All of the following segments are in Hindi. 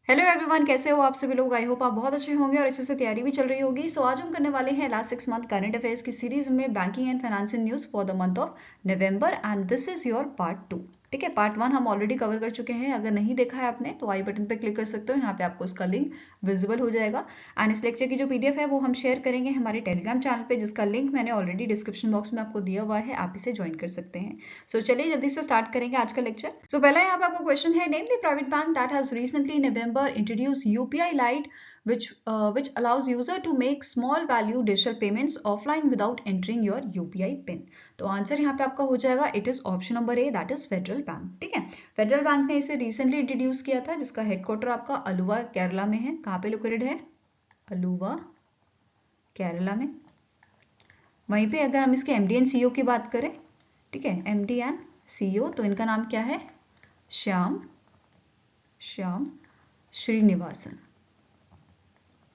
हेलो एवरीवन, कैसे हो आप सभी लोग। आई होप आप बहुत अच्छे होंगे और अच्छे से तैयारी भी चल रही होगी। सो आज हम करने वाले हैं लास्ट 6 मंथ करंट अफेयर्स की सीरीज में banking and financial news for the month of November and this is your part 2। ठीक है, पार्ट 1 हम ऑलरेडी कवर कर चुके हैं। अगर नहीं देखा है आपने तो आई बटन पे क्लिक कर सकते हो, यहाँ पे आपको उसका लिंक विजिबल हो जाएगा। एंड इस लेक्चर की जो पीडीएफ है वो हम शेयर करेंगे हमारे टेलीग्राम चैनल पे, जिसका लिंक मैंने ऑलरेडी डिस्क्रिप्शन बॉक्स में आपको दिया हुआ है, आप इसे ज्वाइन कर सकते हैं। सो चलिए जल्दी से स्टार्ट करेंगे आज का लेक्चर। सो पहला यहाँ पे आपको क्वेश्चन है, name the private bank that has recently in November introduce UPI Lite, which allows user to make small value digital payments offline without entering your UPI PIN। तो आंसर यहाँ पे आपका हो जाएगा, it is option number A, that is federal bank. ठीक है, फेडरल बैंक ने इसे रिसेंटली इंट्रोड्यूस किया था, जिसका हेडक्वार्टर आपका अलुवा केरला में है। कहाँ पे लोकेटेड है? अलुवा केरला में। वहीं पे अगर हम इसके एमडी एंड सीईओ की बात करें, ठीक है, एमडी एंड सीईओ, तो इनका नाम क्या है? श्याम श्रीनिवासन।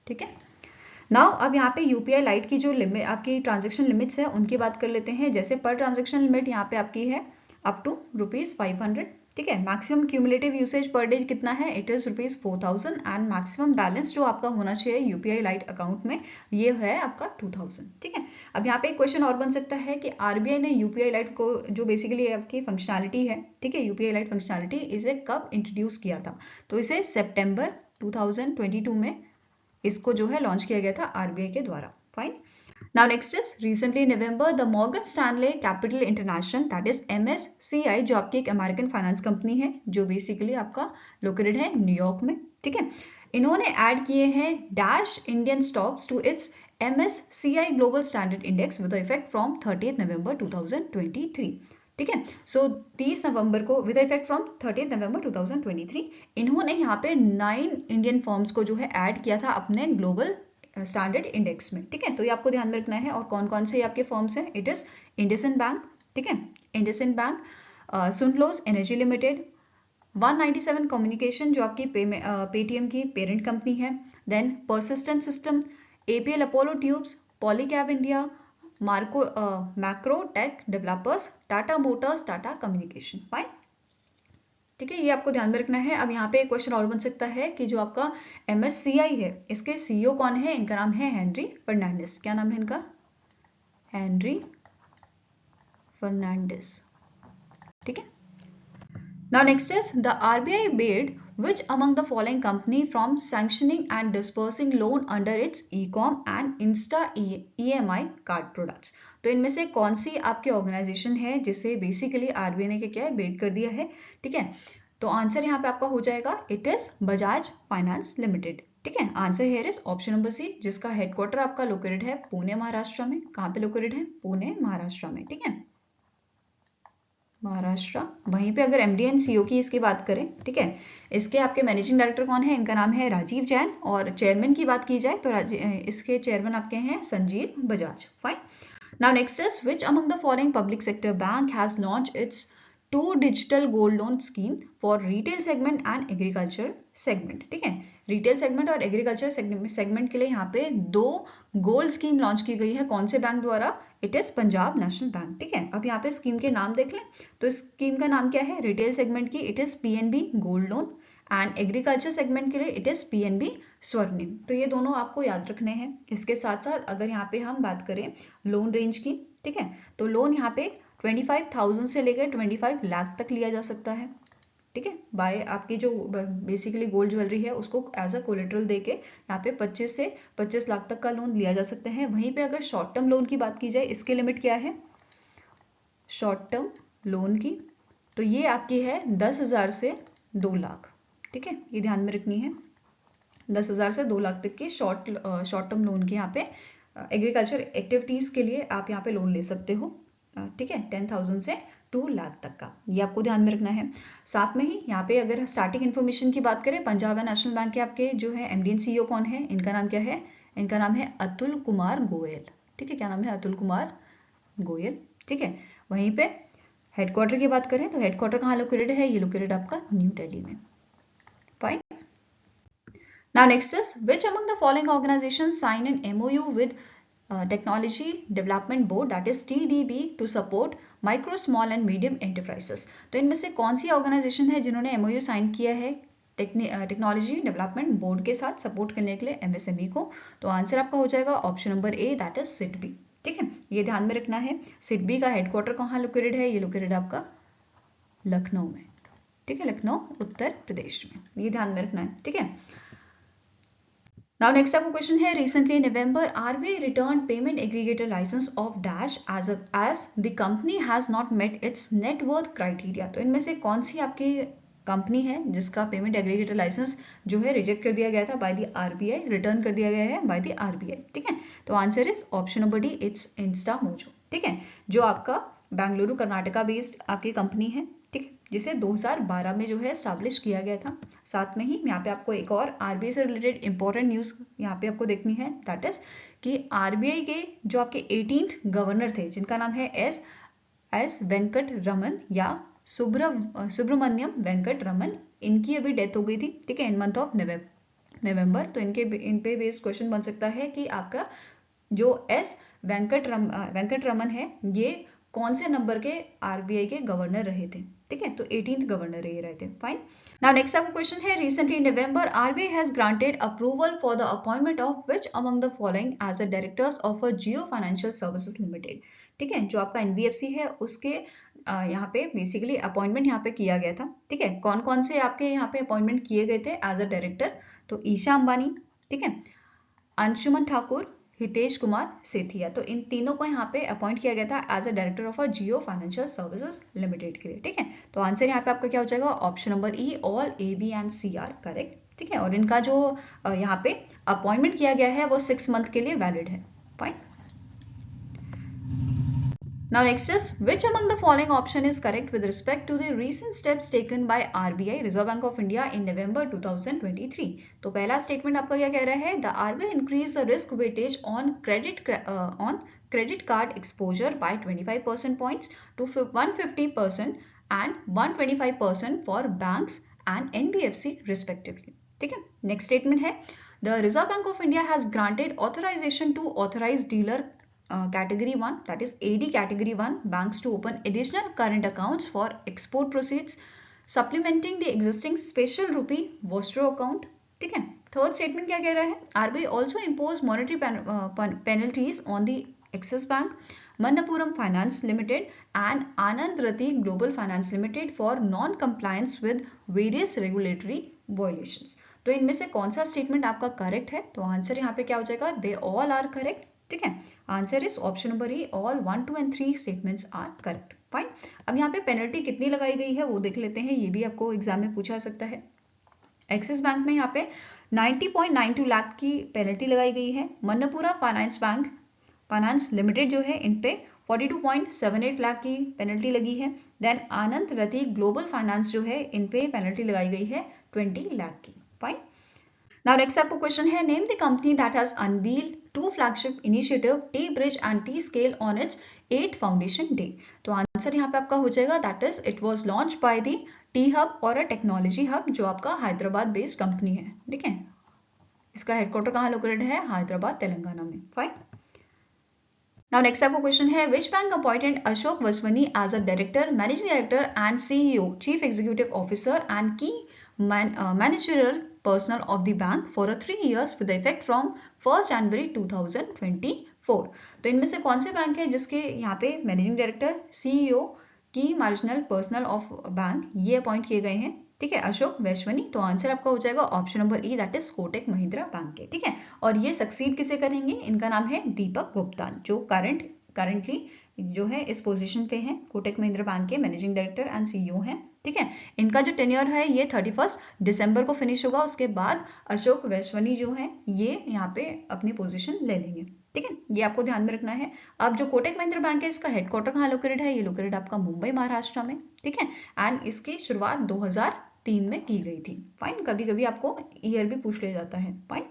ठीक है, नाउ अब यहाँ पे यूपीआई लाइट की जो लिमिट आपकी ट्रांजेक्शन लिमिट्स है उनकी बात कर लेते हैं। जैसे पर ट्रांजेक्शन लिमिट यहाँ पे आपकी है अप टू ₹500। ठीक है, maximum cumulative usage per day कितना है? It is ₹4000 and maximum balance जो आपका होना चाहिए यूपीआई लाइट अकाउंट में ये है आपका 2000। ठीक है, अब यहाँ पे एक क्वेश्चन और बन सकता है कि आरबीआई ने यूपीआई लाइट को जो बेसिकली आपकी फंक्शनैलिटी है, ठीक है, यूपीआई लाइट फंक्शनैलिटी, इसे कब इंट्रोड्यूस किया था? तो इसे सितंबर 2022 में इसको जो है लॉन्च किया गया था आरबीआई के द्वारा। Fine, now next is recently November the Morgan Stanley capital international, that is MSCI, जो आपकी एक अमेरिकन फाइनेंस कंपनी है जो बेसिकली आपका लोकेटेड है न्यूयॉर्क में। ठीक है, इन्होंने ऐड किए हैं dash Indian stocks to its MSCI global standard index with effect from 30 November 2023। ठीक है, सो 30 नवंबर को विद इफेक्ट फ्रॉम 30 नवंबर 2023 इन्होंने यहाँ पे 9 इंडियन फर्म्स को जो है ऐड किया था अपने ग्लोबल स्टैंडर्ड इंडेक्स में। ठीक है, तो ये आपको ध्यान में रखना है। और कौन कौन से आपके फर्म्स हैं? इट इज इंडसइंड बैंक, ठीक है, IndusInd bank, Suzlon energy limited, 197 communication जो आपकी पेटीएम की पेरेंट कंपनी है, then Persistent System, APL Apollo Tubes, Polycab India, Macrotech Developers, Tata Motors, Tata Communication. Fine, ठीक है, ये आपको ध्यान में रखना है। अब यहाँ पे एक क्वेश्चन और बन सकता है कि जो आपका MSCI है इसके सीईओ कौन है? इनका नाम है हेनरी फर्नांडिस। क्या नाम है इनका? हेनरी फर्नांडिस। ठीक है, now next is the RBI bid which among the following company from sanctioning and dispersing loan under its ecom and insta EMI card products। तो इनमें से कौन सी आपकी ऑर्गेनाइजेशन है जिसे बेसिकली आरबीआई ने क्या है, बिड कर दिया है? ठीक है, तो आंसर यहाँ पे आपका हो जाएगा, it is Bajaj finance limited. ठीक है, answer here is option number C, जिसका हेडक्वार्टर आपका लोकेटेड है पुणे महाराष्ट्र में। कहाँ पे लोकेटेड है? पुणे महाराष्ट्र में। ठीक है, महाराष्ट्र। वहीं पे अगर एमडी एंड सीईओ की इसकी बात करें, ठीक है, इसके आपके मैनेजिंग डायरेक्टर कौन है? इनका नाम है राजीव जैन। और चेयरमैन की बात की जाए तो इसके चेयरमैन आपके हैं Sanjeev Bajaj. Fine, now next is which among the following public sector bank has launch its 2 digital gold loan scheme for retail segment and agriculture segment. ठीक है, रिटेल सेगमेंट और एग्रीकल्चर सेगमेंट के लिए यहाँ पे 2 गोल्ड स्कीम लॉन्च की गई है। कौन से बैंक द्वारा? It is Punjab national bank. ठीक है, अब यहाँ पे स्कीम के नाम देख लें, तो इस स्कीम का नाम क्या है? रिटेल सेगमेंट की it is PNB gold loan and agriculture segment के लिए इट इज PNB स्वर्णिम। तो ये दोनों आपको याद रखने हैं। इसके साथ साथ अगर यहाँ पे हम बात करें लोन रेंज की, ठीक है, तो लोन यहाँ पे 25,000 से लेकर 25 लाख तक लिया जा सकता है। ठीक है, बाय आपकी जो बेसिकली गोल्ड ज्वेलरी है उसको एज अ कोलेट्रल देके यहाँ पे 25 से 25 लाख तक का लोन लिया जा सकता है। वहीं पे अगर शॉर्ट टर्म लोन की बात की जाए, इसकी लिमिट क्या है शॉर्ट टर्म लोन की? तो ये आपकी है 10,000 से 2 लाख। ठीक है, ये ध्यान में रखनी है, 10,000 से 2 लाख तक की शॉर्ट टर्म लोन की यहाँ पे एग्रीकल्चर एक्टिविटीज के लिए आप यहाँ पे लोन ले सकते हो। ठीक है, 10,000 से 2 लाख तक का, ये आपको ध्यान में रखना है। साथ में ही यहाँ पे अगर स्टार्टिंग इन्फॉर्मेशन की बात करें, पंजाब एंड नेशनल बैंक के आपके जो है एमडी एंड सीईओ कौन है? इनका नाम क्या है? इनका नाम है अतुल कुमार गोयल। ठीक है, क्या नाम है? अतुल कुमार गोयल। ठीक है, वहीं पे हेडक्वार्टर की बात करें तो हेडक्वार्टर कहाँ लोकेटेड है? ये लोकेटेड आपका न्यू दिल्ली में। Fine, now next is which among the following organizations sign an MOU with Technology Development Board, that is TDB, to support micro, small and medium enterprises। तो इनमें से कौन सी ऑर्गेनाइजेशन है जिन्होंने MOU साइन किया है टेक्नोलॉजी डेवलपमेंट बोर्ड के साथ सपोर्ट करने के लिए एमएसएमई को। तो आंसर आपका हो जाएगा option number A, that is SIDBI. ठीक है, ये ध्यान में रखना है। सिडबी का हेडक्वार्टर कहाँ लोकेटेड है? ये लोकेटेड आपका लखनऊ में। ठीक है, लखनऊ उत्तर प्रदेश में, ये ध्यान में रखना है। ठीक है, नाउ नेक्स्ट आपका क्वेश्चन है, recently in November RBI return payment aggregator licence of dash as the company has not met its net worth criteria. तो इनमें से कौन सी आपकी कंपनी है जिसका पेमेंट एग्रीगेटर लाइसेंस जो है रिजेक्ट कर दिया गया था बाय द आरबीआई, रिटर्न कर दिया गया है बाय द आरबीआई। ठीक है, तो answer is option number D, it's Instamojo. ठीक है, जो आपका बेंगलुरु कर्नाटका बेस्ड आपकी कंपनी है। ठीक है, जिसे 2012 में जो है स्टैब्लिश किया गया था। साथ में ही यहाँ पे आपको एक और आरबीआई से रिलेटेड इंपॉर्टेंट न्यूज़ यहाँ पे आपको देखनी है, दैट इज कि आरबीआई के जो आपके 18th गवर्नर थे जिनका नाम है एस वेंकट रमन या सुब्रमण्यम वेंकट रमन, इनकी अभी डेथ हो गई थी। ठीक है, इन मंथ ऑफ नवंबर। तो इन पे बेस्ड क्वेश्चन बन सकता है कि आपका जो एस वेंकट रमन है ये कौन से नंबर के आरबीआई के गवर्नर रहे थे। ठीक है, तो 18th गवर्नर ये रहे थे। फाइन, नाउ नेक्स्ट आपका क्वेश्चन है, recently in November RBI has granted approval for the appointment of which among the following as a directors of a Jio financial services limited. ठीक है, जो आपका एनबीएफसी है उसके यहाँ पे बेसिकली अपॉइंटमेंट यहाँ पे किया गया था। ठीक है, कौन कौन से आपके यहाँ पे अपॉइंटमेंट किए गए थे एज अ डायरेक्टर? तो ईशा अंबानी, ठीक है, अंशुमन ठाकुर, हितेश कुमार सेठिया। तो इन तीनों को यहाँ पे अपॉइंट किया गया था as a director of a Jio financial services limited के लिए। ठीक है, तो आंसर यहाँ पे आपका क्या हो जाएगा? Option number E, all A B and C are correct. ठीक है, और इनका जो यहाँ पे अपॉइंटमेंट किया गया है वो 6 मंथ के लिए वैलिड है। Fine, now next is which among the following option is correct with respect to the recent steps taken by RBI Reserve Bank of India in November 2023। तो पहला स्टेटमेंट आपका क्या कह रहा है? The RBI increased the risk weightage on credit card exposure by 25 percent points to 150% and 125% for banks and NBFC respectively। ठीक है, नेक्स्ट स्टेटमेंट है The Reserve Bank of India has granted authorization to authorized dealer category 1, that is AD category 1 banks to open additional current accounts for export proceeds supplementing the existing special rupee vostro account। ठीक है, थर्ड स्टेटमेंट क्या कह रहा है? RBI also imposed monetary penalties on the Axis Bank, Manappuram Finance Limited and Anand Rathi Global Finance Limited for non-compliance with various regulatory violations। तो इनमें से कौन सा स्टेटमेंट आपका करेक्ट है? तो आंसर यहाँ पे क्या हो जाएगा? They all are correct. ठीक है, answer is option number A, all 1, 2 and 3 statements are correct. Fine, अब यहाँ पे पेनल्टी कितनी लगाई गई है वो देख लेते हैं, ये भी आपको एग्जाम में पूछा सकता है। एक्सिस बैंक में यहाँ पे 90.92 लाख की पेनल्टी लगाई गई है। मन्नपुरा फाइनेंस लिमिटेड जो है इन पे 42.78 लाख की पेनल्टी लगी है। देन आनंद रति ग्लोबल फाइनेंस जो है इन पे पेनल्टी लगाई गई है 20 लाख की। फाइन, नाउ नेक्स्ट आपको क्वेश्चन है, name the company that has unveiled 2 flagship initiative T Bridge and T Scale on its 8th foundation day। तो आंसर यहाँ पे आपका हो जाएगा that is it was launch by the T hub और अ टेक्नोलॉजी हब जो आपका हैदराबाद बेस्ड कंपनी है। ठीक है, इसका हेडक्वार्टर कहाँ लोकेटेड है? हैदराबाद तेलंगाना में। फाइन, नाउ नेक्स्ट आपको क्वेश्चन है, which bank appointed Ashok Vaswani as a director, managing director and CEO, chief executive officer and key managerial personnel of the bank for a 3 years with effect from 1st January 2024। तो इनमें से कौन से बैंक है जिसके यहाँ पे मैनेजिंग डायरेक्टर, सीईओ, की मार्जिनल पर्सनल ऑफ बैंक ये अपॉइंट किए गए हैं? ठीक है, अशोक वैश्वनी। तो आंसर आपका हो जाएगा option number E, that is Kotak Mahindra bank के। ठीक है, और ये सक्सीड किसे करेंगे? इनका नाम है दीपक गुप्ता जो करंटली जो है इस पोजीशन पे हैं, कोटक महिंद्रा बैंक के मैनेजिंग डायरेक्टर एंड सीईओ हैं। ठीक है, इनका जो टेन्योर है ये 31 दिसंबर को फिनिश होगा, उसके बाद अशोक वैश्वनी जो है ये यहाँ पे अपनी पोजीशन ले लेंगे। ठीक है, ये आपको ध्यान में रखना है। अब जो कोटक महिंद्रा बैंक है इसका हेडक्वार्टर कहाँ लोकेटेड है? ये लोकेटेड आपका मुंबई महाराष्ट्र में। ठीक है, एंड इसकी शुरुआत 2003 में की गई थी। फाइन, कभी कभी आपको ईयर भी पूछ लिया जाता है। Fine,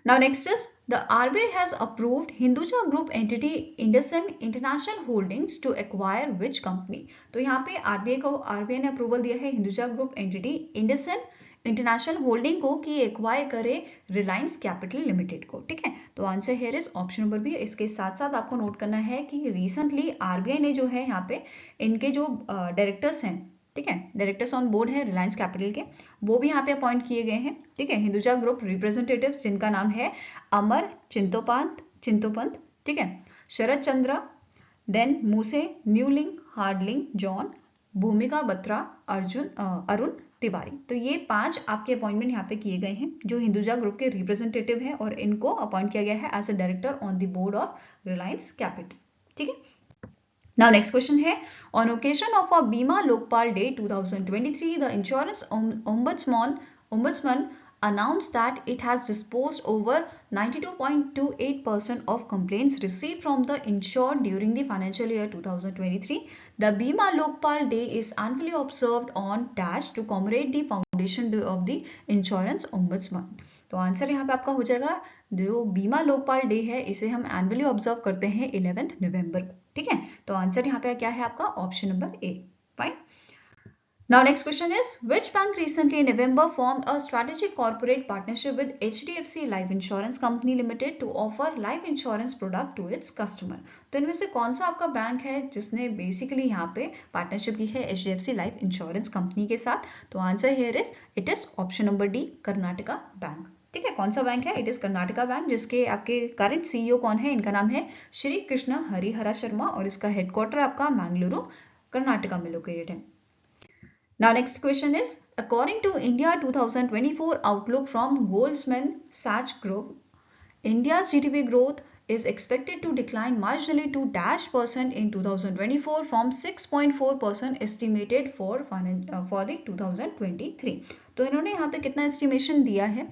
now next is the RBI has approved Hinduja Group entity IndusInd International Holdings to acquire which company। तो यहाँ पे RBI ने अप्रूवल दिया है Hinduja group entity IndusInd international holding को कि एक्वायर करे रिलायंस कैपिटल लिमिटेड को। ठीक है, तो answer here is option number B. इसके साथ साथ आपको नोट करना है कि रिसेंटली RBI ने जो है यहाँ पे इनके जो डायरेक्टर्स हैं ठीक है। डायरेक्टर्स ऑन बोर्ड है रिलायंस कैपिटल के, वो भी यहाँ पे अपॉइंट किए गए हैं। ठीक है। हिंदुजा ग्रुप रिप्रेजेंटेटिव्स जिनका नाम है अमर चिंतोपंत, ठीक है, शरद चंद्र, देन मूसे, न्यूलिंग, हार्डलिंग, जॉन, भूमिका बत्रा, अरुण तिवारी। तो ये 5 आपके अपॉइंटमेंट यहाँ पे किए गए हैं जो हिंदुजा ग्रुप के रिप्रेजेंटेटिव हैं और इनको अपॉइंट किया गया है as a director on the board of Reliance capital. ठीक है। Now next question है, on occasion of a Bima Lokpal Day 2023, the Insurance Ombudsman announced that it has disposed over 92.28% of complaints received from the insured during the financial year 2023. The Bima Lokpal Day is annually observed on dash to commemorate the foundation day of the Insurance Ombudsman. तो आंसर यहाँ पे आपका हो जाएगा, जो बीमा लोकपाल डे है इसे हम एनुअली ऑब्जर्व करते हैं 11 नवंबर को। ठीक है। तो आंसर यहाँ पे क्या है आपका option number A. Fine. Now next question is, which bank recently in November formed a strategic corporate partnership with HDFC life insurance company limited to offer life insurance product to its customer. तो इनमें से कौन सा आपका बैंक है जिसने बेसिकली यहाँ पे पार्टनरशिप की है HDFC लाइफ इंश्योरेंस कंपनी के साथ? तो answer here is it is option number D, Karnataka bank. ठीक है। कौन सा बैंक है? इट इज कर्नाटका बैंक, जिसके आपके करंट CEO कौन है? इनका नाम है श्री कृष्ण हरिहरा शर्मा और इसका हेडक्वार्टर आपका मैंगलुरु कर्नाटका में लोकेटेड है। Now next question is, according to India 2024 outlook from Goldman Sachs Group, India's GDP growth is expected to decline marginally to -% in 2024 from 6.4% estimated for the 2023. तो इन्होंने यहाँ पे कितना एस्टिमेशन दिया है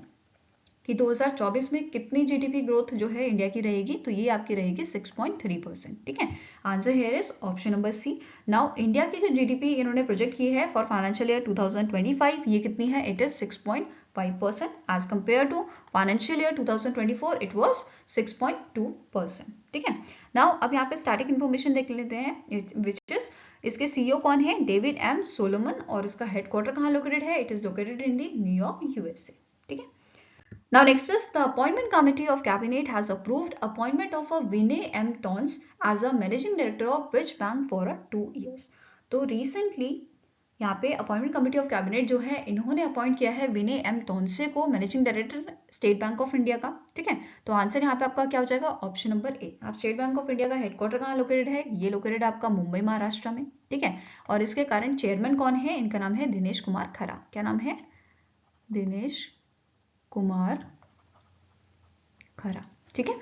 कि 2024 में कितनी GDP ग्रोथ जो है इंडिया की रहेगी? तो ये आपकी रहेगी 6.3%। ठीक है। Answer here is option number C. Now India की जो GDP इन्होंने प्रोजेक्ट की है फॉर फाइनेंशियल ईयर 2025, ये कितनी है? It is 6.5% as compare to financial year 2024 it was 6.2%। ठीक है। नाउ अब यहाँ पे स्टैटिक इन्फॉर्मेशन देख लेते हैं, विच इज इसके CEO कौन है? डेविड M सोलोमन, और इसका हेडक्वार्टर कहाँ लोकेटेड है? It is located in the New York USA। ठीक है। Now next is, the appointment committee of cabinet has approved appointment of a Vinay M Tons as a managing director of which bank for a 2 years. तो recently यहाँ पे अपॉइंटमेंट कमेटी ऑफ कैबिनेट जो है इन्होंने अपॉइंट किया है विनय M तोनसे को managing director state bank of India का। ठीक है। तो आंसर यहाँ पे आपका क्या हो जाएगा? ऑप्शन नंबर ए। आप स्टेट बैंक ऑफ इंडिया का हेडक्वार्टर कहाँ लोकेटेड है? ये लोकेटेड आपका मुंबई महाराष्ट्र में। ठीक है। और इसके करंट चेयरमैन कौन है? इनका नाम है दिनेश कुमार खरा। क्या नाम है? दिनेश कुमार खरा। ठीक है।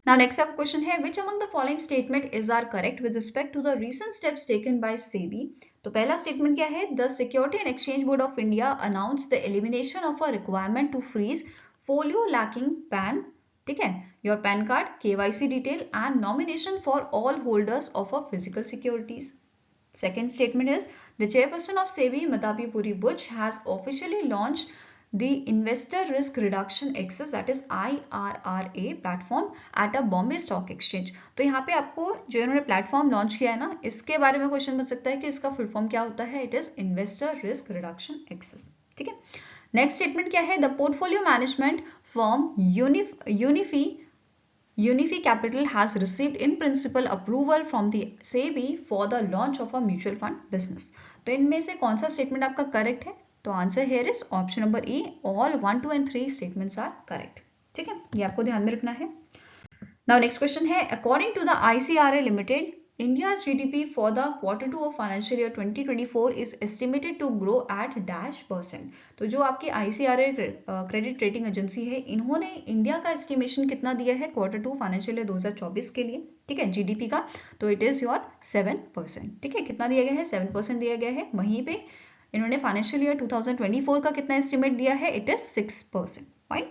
Now next up question है, which among the following statement is are correct with respect to the recent steps taken by SEBI? तो पहला स्टेटमेंट क्या है? The Security and Exchange Board of India announced the elimination of a requirement to freeze folio lacking PAN, ठीक है, your PAN card, KYC detail and nomination for all holders of a physical securities. Second statement is, the chairperson of SEBI, Madhavi Puri Buch, has officially launched the Investor Risk Reduction Access, that is IRRA platform at a Bombay Stock Exchange. तो यहाँ पे आपको जो इन्होंने प्लेटफॉर्म लॉन्च किया है ना, इसके बारे में क्वेश्चन बन सकता है कि इसका फुल फॉर्म क्या होता है? It is investor risk reduction access. ठीक है। नेक्स्ट स्टेटमेंट क्या है? The portfolio management firm Unifi Capital has received in principle approval from the SEBI for the launch of a mutual fund business. तो इनमें से कौन सा स्टेटमेंट आपका करेक्ट है? तो answer here is option number A, all 1, 2 and 3 statements are correct. ठीक है। ये आपको ध्यान में रखना है। नाउ नेक्स्ट क्वेश्चन है, according to the ICRA limited, India's GDP for the Q2 of financial year 2024 is estimated to grow at -%. तो जो आपकी ICRA क्रेडिट रेटिंग एजेंसी है, इन्होंने इंडिया का एस्टिमेशन कितना दिया है Q2 फाइनेंशियल ईयर 2024 के लिए? ठीक है, GDP का। तो इट इज योर 7%। ठीक है। कितना दिया गया है? 7% दिया गया है। वहीं पे इन्होंने फाइनेंशियल ईयर 2024 का कितना एस्टिमेट दिया है? It is 6%। फाइन।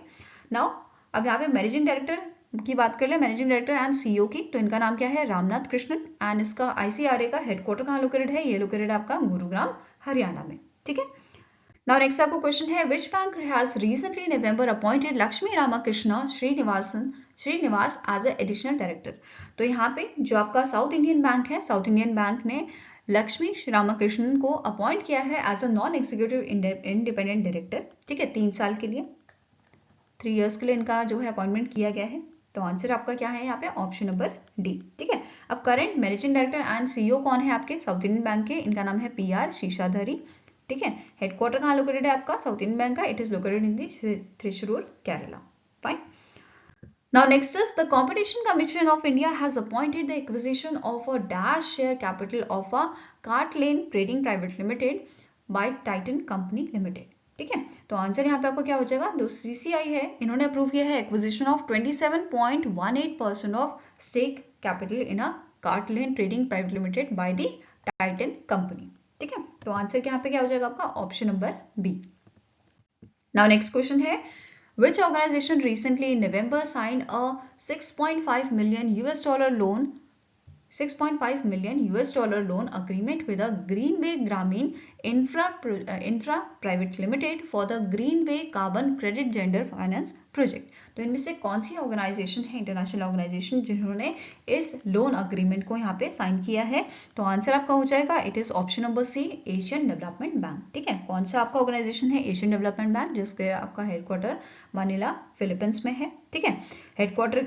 नाउ अब यहाँ पे मैनेजिंग डायरेक्टर की बात कर ले, मैनेजिंग डायरेक्टर एंड CEO की। तो इनका नाम क्या है? रामनाथ कृष्णन, एंड इसका ICRA का हेडक्वार्टर कहाँ लोकेटेड है? ये लोकेटेड आपका गुरुग्राम हरियाणा में। ठीक है। नाउ नेक्स्ट आपको क्वेश्चन है, which bank has recently in November appointed Lakshmi Ramakrishna Srinivas as a additional director. तो यहाँ पे जो आपका साउथ इंडियन बैंक है, साउथ इंडियन बैंक ने लक्ष्मी रामाकृष्णन को अपॉइंट किया है as a non executive independent director. ठीक है। 3 साल के लिए, 3 इयर्स के लिए इनका जो है अपॉइंटमेंट किया गया है। तो आंसर आपका क्या है यहाँ पे ऑप्शन नंबर डी। ठीक है, अब current managing director and CEO कौन है आपके साउथ इंडियन बैंक के, इनका नाम है PR शेषाद्री। ठीक है, हेडक्वार्टर कहाँ लोकेटेड है आपका साउथ इंडियन बैंक का, it is located in the Thrissur Kerala. Fine. Now next is the Competition Commission of India has appointed the acquisition of a dash share capital of a Cart Lane Trading Private Limited by Titan Company Limited। ठीक है, तो आंसर यहाँ पे आपका क्या हो जाएगा, जो CCI है इन्होंने अप्रूव किया है acquisition of 27.18% of stake capital in a CaratLane trading private limited by the Titan company. ठीक है, तो आंसर यहाँ पे क्या हो जाएगा आपका option number B. Now next question है, which organization recently in November signed a $6.5 million loan agreement with a Greenway Grameen Infra Private Limited for the Greenway Carbon Credit Gender Finance Project। तो इनमें से कौन सी ऑर्गेनाइजेशन है, इंटरनेशनल ऑर्गेनाइजेशन, जिन्होंने इस लोन अग्रीमेंट को यहाँ पे साइन किया है? तो आंसर आपका हो जाएगा it is option number C, Asian Development Bank. ठीक है, कौन सा आपका ऑर्गेनाइजेशन है, एशियन डेवलपमेंट बैंक, जिसके आपका हेडक्वार्टर मनीला फिलीपींस में है। ठीक है, हेडक्वार्टर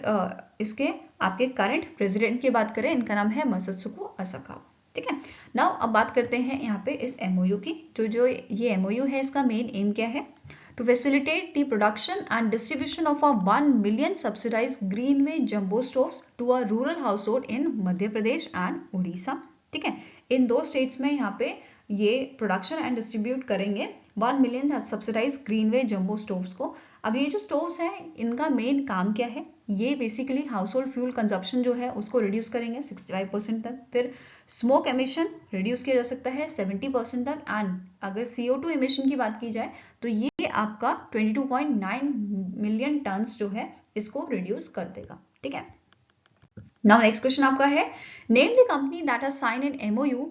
इसके आपके करंट प्रेसिडेंट की बात करें, इनका नाम है मसत्सुको असाकावा। ठीक है, नाउ अब बात करते हैं यहाँ पे इस MOU की। तो जो ये MOU है इसका मेन एम क्या है, to facilitate the production and distribution of a 1 million subsidized Greenway jumbo stoves to a rural household in Madhya Pradesh and Orissa. ठीक है, इन दो स्टेट्स में यहाँ पे ये प्रोडक्शन एंड डिस्ट्रीब्यूट करेंगे 1 million subsidise Greenway jumbo stoves को। अब ये जो स्टोव्स हैं इनका मेन काम क्या है, ये basically house hold fuel consumption जो है उसको रिड्यूस करेंगे 65% तक, फिर स्मोक एमिशन रिड्यूस किया जा सकता है 70% तक, एंड अगर CO2 एमिशन की बात की जाए तो ये आपका 22.9 मिलियन टन्स जो है इसको रिड्यूस कर देगा। ठीक है, नाउ नेक्स्ट क्वेश्चन आपका है, name the company that has sign an MOU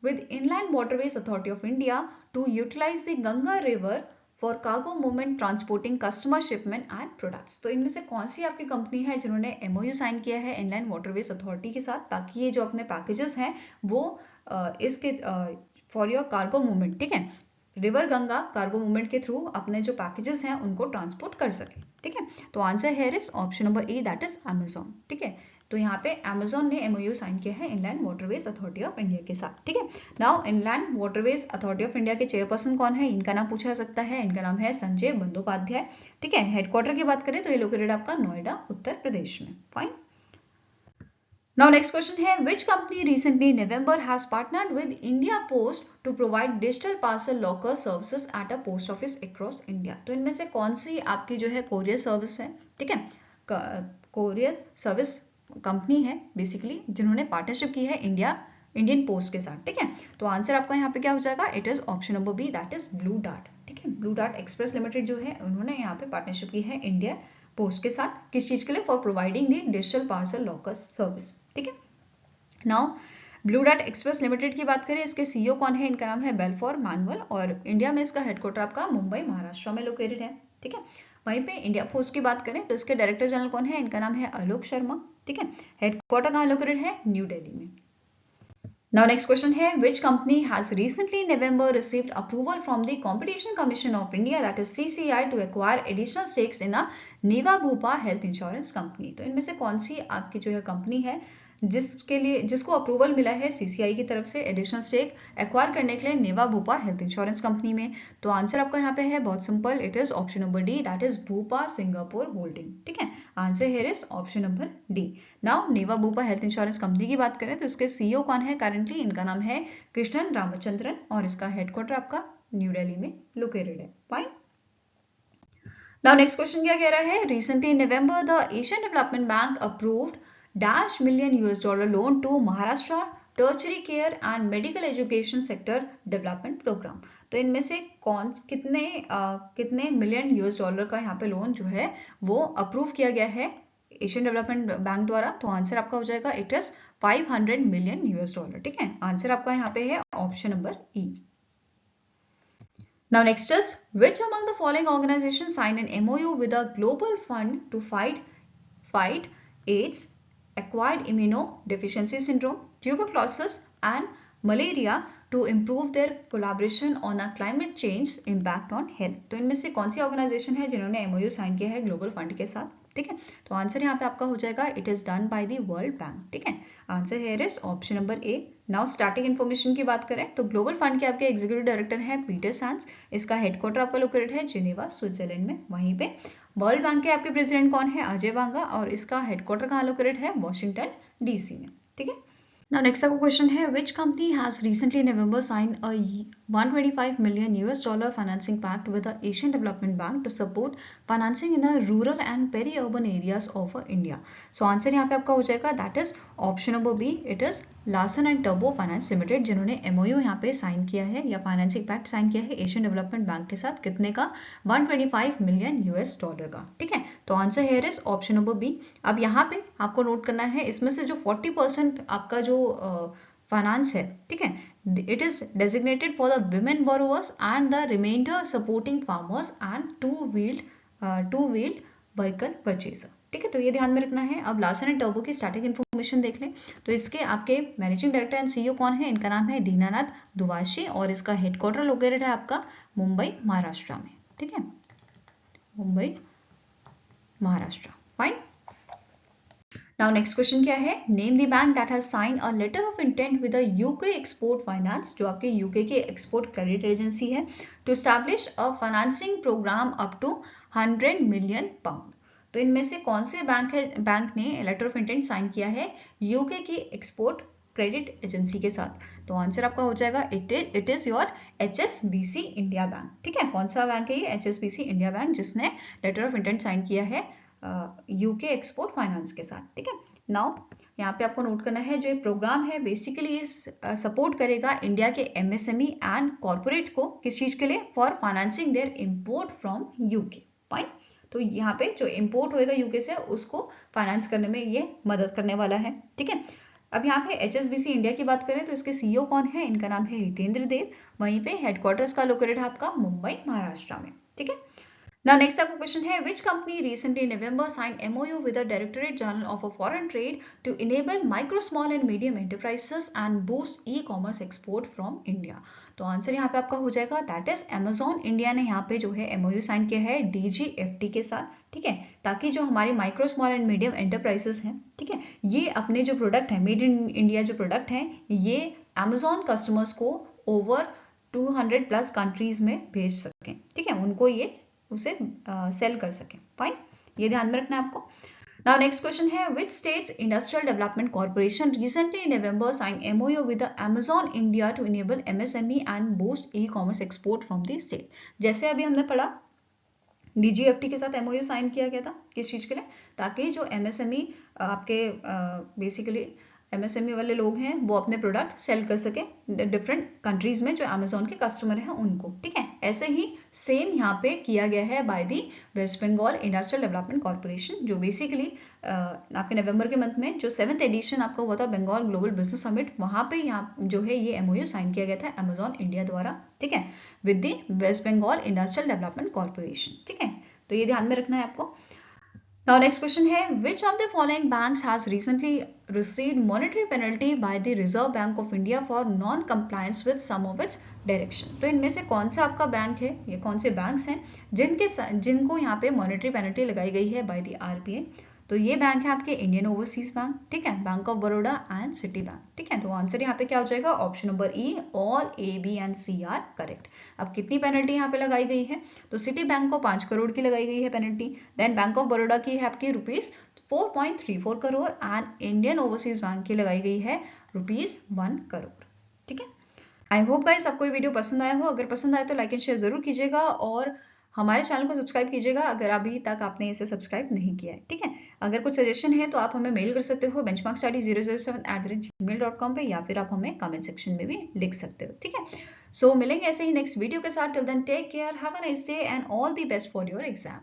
with Inland Waterways Authority of India to utilize the Ganga River for cargo movement transporting customer shipment and products। तो इनमें से कौन सी आपकी कंपनी है जिन्होंने MOU साइन किया है Inland Waterways Authority के साथ, ताकि ये जो अपने पैकेजेस हैं वो इसके फॉर योर कार्गो मूवमेंट, ठीक है, रिवर गंगा कार्गो मूवमेंट के थ्रू अपने जो पैकेजेस हैं उनको ट्रांसपोर्ट कर सके। ठीक है, तो आंसर है इस option number A, that is Amazon. ठीक है, तो यहाँ पे अमेजॉन ने MOU साइन किया है inland waterways authority of India के साथ। ठीक है, now inland waterways authority of India के चेयरपर्सन कौन है, इनका नाम पूछा जा सकता है, इनका नाम है संजय बंदोपाध्याय। ठीक है, हेडक्वार्टर की बात करें तो ये लोकेटेड आपका नोएडा उत्तर प्रदेश में। फाइन। Now next question है, which company recently in November has partnered with India Post to provide digital parcel locker services at a post office across India। तो इनमें से कौन सी आपकी जो है कोरियर सर्विस है, ठीक है, कोरियर सर्विस कंपनी है बेसिकली जिन्होंने पार्टनरशिप की है इंडियन पोस्ट के साथ। ठीक है, तो आंसर आपका यहाँ पे क्या हो जाएगा, it is option number B, that is Blue Dart. ठीक है, ब्लू डार्ट एक्सप्रेस लिमिटेड जो है उन्होंने यहाँ पे पार्टनरशिप की है इंडिया पोस्ट के साथ, किस चीज के लिए, for providing the digital parcel lockers service. ठीक है, now blue dart express limited की बात करें, इसके CEO कौन है, इनका नाम है बेलफोर मैनुअल, और इंडिया में इसका हेडक्वार्टर आपका मुंबई महाराष्ट्र में लोकेटेड है। ठीक है, वहीं पे इंडिया पोस्ट की बात करें तो इसके डायरेक्टर जनरल कौन है, इनका नाम है आलोक शर्मा। ठीक है, हेडक्वार्टर कहाँ लोकेटेड है, न्यू दिल्ली में। Now next question है, which company has recently in November received approval from the Competition Commission of India, that is CCI, to acquire additional stakes in a Niva Bhupa Health Insurance Company। तो इनमें से कौन सी आपकी जो है कंपनी है जिसको अप्रूवल मिला है CCI की तरफ से एडिशनल स्टेक एक्वायर करने के लिए Niva Bupa health insurance company में? तो आंसर आपका यहाँ पे है बहुत simple, it is option number D, that is Bupa Singapore holding. ठीक है, answer here is option number D. Now Niva Bupa health insurance company की बात करें तो इसके CEO कौन है करंटली, इनका नाम है कृष्णन रामचंद्रन, और इसका हेडक्वार्टर आपका न्यू दिल्ली में लोकेटेड है। फाइन। Now next question क्या कह रहा है, recently in November the Asian Development Bank approved $1 million loan to Maharashtra Tertiary Care and Medical Education Sector Development Program। तो इनमें से कितने मिलियन $1 का यहाँ पे लोन जो है वो अप्रूव किया गया है एशियन डेवलपमेंट बैंक द्वारा? तो आंसर आपका हो जाएगा इट इज $500 मिलियन। ठीक है, आंसर आपका यहाँ पे है option number E. Now next is, which among the following organizations signed an MOU with a global fund to fight AIDS, acquired immunodeficiency syndrome, tuberculosis and malaria to improve their collaboration on a climate change impact on health. तो इनमें से कौन सी ऑर्गेनाइजेशन है जिन्होंने एमओयू साइन किया है ग्लोबल फंड के साथ? ठीक है, तो आंसर यहाँ पे आपका हो जाएगा it is done by the world bank. ठीक है, answer here is option number A. Now starting information की बात करें तो ग्लोबल फंड के आपके एग्जीक्यूटिव डायरेक्टर है पीटर सैंड्स। इसका हेडक्वार्टर आपका लोकेटेड है जिनेवा स्विट्जरलैंड में। वहीं पे वर्ल्ड बैंक के आपके प्रेसिडेंट कौन है? अजय बांगा, और इसका हेडक्वार्टर कहाँ लोकेटेड है? वॉशिंगटन डीसी में। ठीक है, now next आपका क्वेश्चन है which company has recently in November signed a $125 million financing pact with the Asian Development Bank to support financing in the rural and peri-urban areas of India? So answer यहाँ पे आपका हो जाएगा that is option number B, it is Larsen and टर्बो फाइनेंस लिमिटेड, जिन्होंने एमओयू यहाँ पे साइन किया है या फाइनेंसिंग पैक्ट साइन किया है एशियन डेवलपमेंट बैंक के साथ। कितने का? $125 मिलियन का। ठीक है, तो answer here is option number B. अब यहाँ पे आपको नोट करना है इसमें से जो 40% आपका जो फाइनेंस है, ठीक है, it is designated for the women borrowers and the reminder supporting farmers and two wheeled vehicle purchaser. ठीक है, तो ये ध्यान में रखना है। अब लार्सन एंड टर्बो की स्टार्टिंग इन्फॉर्मेशन देख लें तो इसके आपके मैनेजिंग डायरेक्टर एंड सीईओ कौन है? इनका नाम है दीनानाथ दुवाशी और इसका हेडक्वार्टर लोकेटेड है आपका मुंबई महाराष्ट्र में। ठीक है, Mumbai Maharashtra. Fine. Now next question क्या है? Name the bank that has sign a letter of intent with the UK export finance, जो आपके यूके की एक्सपोर्ट क्रेडिट एजेंसी है, to establish a financing programme up to 100 million pound. तो इनमें से कौन से बैंक ने लेटर ऑफ इंटेंट साइन किया है यूके की एक्सपोर्ट क्रेडिट एजेंसी के साथ? तो आंसर आपका हो जाएगा it is your HSBC India bank. ठीक है, कौन सा बैंक है ये? HSBC इंडिया बैंक, जिसने लेटर ऑफ इंटेंट साइन किया है यूके एक्सपोर्ट फाइनेंस के साथ। ठीक है, नाउ यहाँ पे आपको नोट करना है जो ये प्रोग्राम है बेसिकली सपोर्ट करेगा इंडिया के MSME एंड कॉर्पोरेट को। किस चीज के लिए? For financing their import from UK. Fine, तो यहाँ पे जो इंपोर्ट होएगा यूके से उसको फाइनेंस करने में ये मदद करने वाला है। ठीक है, अब यहाँ पे HSBC इंडिया की बात करें तो इसके CEO कौन है? इनका नाम है हितेंद्र देव। वहीं पे हेडक्वार्टर्स का लोकेटेड है आपका मुंबई महाराष्ट्र में। ठीक है, now next आपका क्वेश्चन है which company recently in November signed MOU with the Directorate General of Foreign Trade to enable micro, small and medium enterprises and boost e-commerce export from India? तो आंसर यहाँ पे आपका हो जाएगा दैट इज Amazon इंडिया ने यहाँ पे जो है MOU साइन किया है DGFT के साथ। ठीक है, ताकि जो हमारी micro, small and medium enterprises हैं, ठीक है, ये अपने जो प्रोडक्ट है मेड इन इंडिया जो प्रोडक्ट हैं ये Amazon कस्टमर्स को ओवर 200+ कंट्रीज में भेज सकें। ठीक है, उनको ये उसे सेल कर सकें। फाइन, ये ध्यान में रखना है आपको। नाउ नेक्स्ट क्वेश्चन है which states industrial development corporation recently in November sign MOU with Amazon India to enable MSME and boost e-commerce export from the state? जैसे अभी हमने पढ़ा DGFT के साथ MOU साइन किया गया था, किस चीज के लिए? ताकि जो MSME आपके बेसिकली MSME वाले लोग हैं वो अपने प्रोडक्ट सेल कर सके डिफरेंट कंट्रीज में जो Amazon के कस्टमर हैं उनको। ठीक है, ऐसे ही सेम यहाँ पे किया गया है by the West Bengal industrial development corporation, जो बेसिकली आपके नवंबर के मंथ में जो 7th एडिशन आपका हुआ था बंगाल ग्लोबल बिजनेस समिट, वहां पे यहाँ जो है ये MOU साइन किया गया था Amazon इंडिया द्वारा। ठीक है, with the West Bengal industrial development corporation. ठीक है, तो ये ध्यान में रखना है आपको। Now next question है which of the following banks has recently received monetary penalty by the Reserve Bank of India for non-compliance with some of its direction? तो इनमें से कौन सा आपका बैंक है, ये कौन से बैंक्स हैं जिनको यहाँ पे मॉनेटरी पेनल्टी लगाई गई है बाय द RBI? तो ये बैंक है आपके इंडियन ओवरसीज बैंक, ठीक है, Bank of Baroda and Citibank. ठीक है, तो आंसर यहाँ पे क्या हो जाएगा? Option number E, all A, B and C are correct. अब कितनी पेनल्टी यहाँ पे लगाई गई है? तो सिटी बैंक को 5 करोड़ की लगाई गई है penalty, then Bank of Baroda की है आपकी ₹4.34 crore and Indian Overseas Bank की लगाई गई है ₹1 करोड़। ठीक है, आई होप गाइस आपको ये वीडियो पसंद आया हो। अगर पसंद आए तो लाइक एंड शेयर जरूर कीजिएगा और हमारे चैनल को सब्सक्राइब कीजिएगा अगर अभी तक आपने इसे सब्सक्राइब नहीं किया है। ठीक है, अगर कुछ सजेशन है तो आप हमें मेल कर सकते हो benchmarkstudy007@gmail.com पे, या फिर आप हमें कमेंट सेक्शन में भी लिख सकते हो। ठीक है, सो मिलेंगे ऐसे ही नेक्स्ट वीडियो के साथ। Till then take care, have a nice day and all the best for your exam.